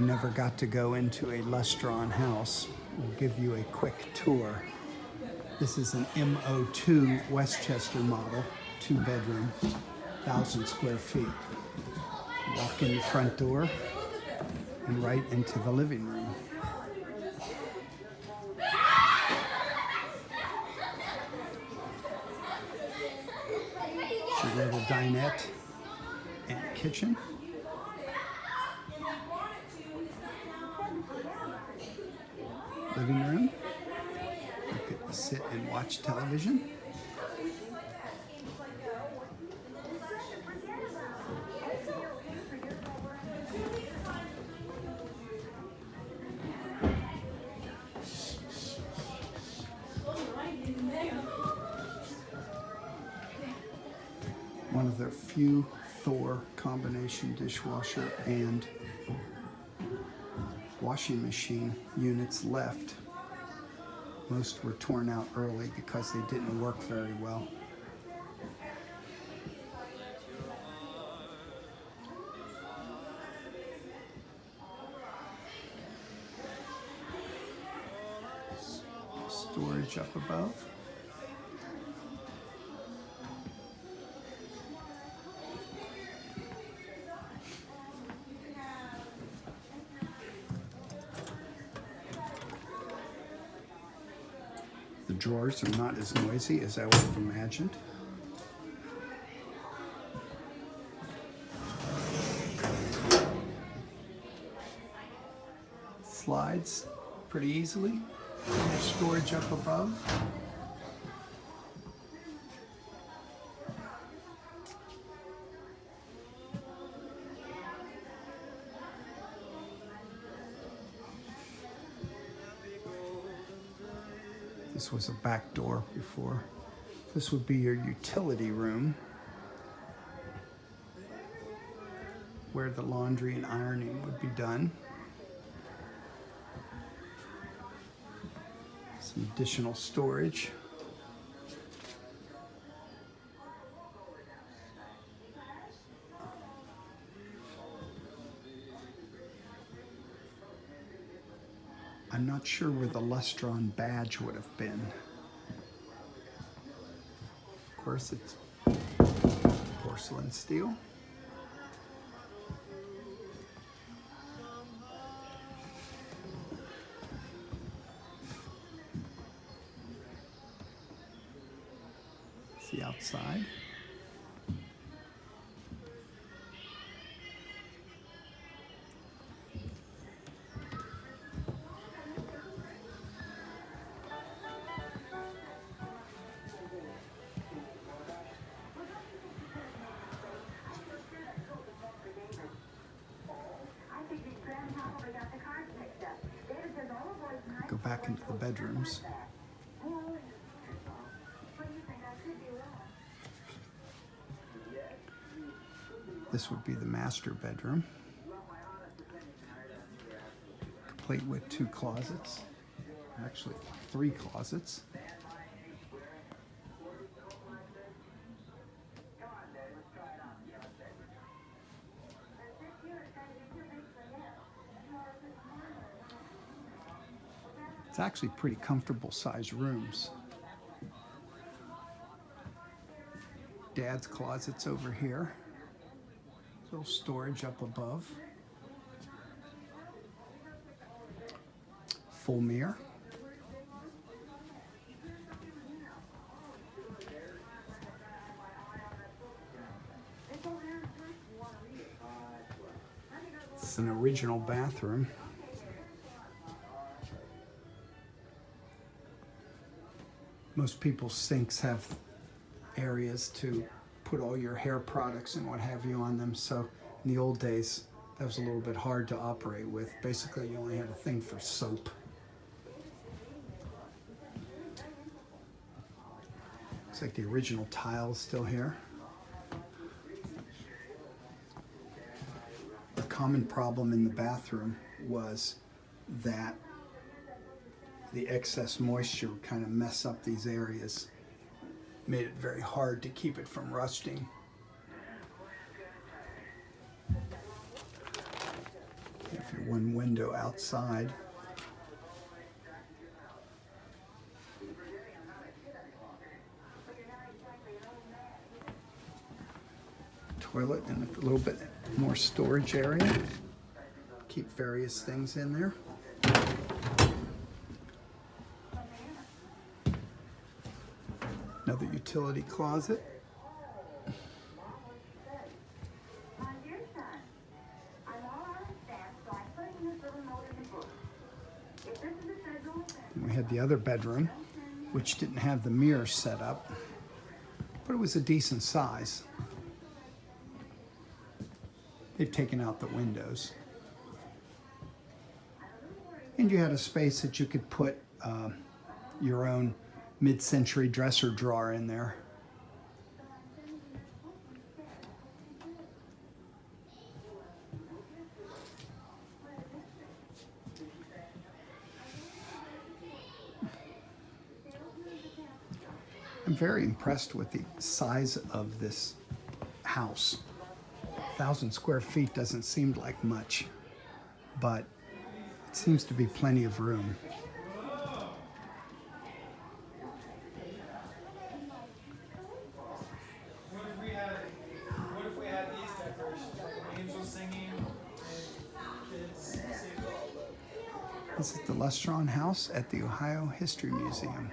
never got to go into a Lustron house, we'll give you a quick tour. This is an M02 Westchester model, 2-bedroom, 1,000 square feet. Walk in the front door and right into the living room. It's your little dinette and kitchen. Living room. You could sit and watch television. One of their few Thor combination dishwasher and washing machine units left. Most were torn out early because they didn't work very well. Storage up above. The drawers are not as noisy as I would have imagined. Slides pretty easily. There's storage up above. This was a back door before. This would be your utility room where the laundry and ironing would be done. Some additional storage. I'm not sure where the Lustron badge would have been. Of course, it's porcelain steel. See outside. Go back into the bedrooms. This would be the master bedroom, complete with 2 closets, actually 3 closets. It's actually pretty comfortable sized rooms. Dad's closet's over here. Little storage up above. Full mirror. It's an original bathroom. Most people's sinks have areas to put all your hair products and what have you on them. So in the old days, that was a little bit hard to operate with. Basically, you only had a thing for soap. Looks like the original tile's still here. A common problem in the bathroom was that the excess moisture would kind of mess up these areas. Made it very hard to keep it from rusting. Your one window outside. Toilet and a little bit more storage area. Keep various things in there. Another utility closet. And we had the other bedroom, which didn't have the mirror set up, but it was a decent size. They've taken out the windows. And you had a space that you could put your own mid-century dresser drawer in there. I'm very impressed with the size of this house. 1,000 square feet doesn't seem like much, but it seems to be plenty of room. What if we had these decorations, like angels singing and kids singing? This is the Lustron house at the Ohio History Museum.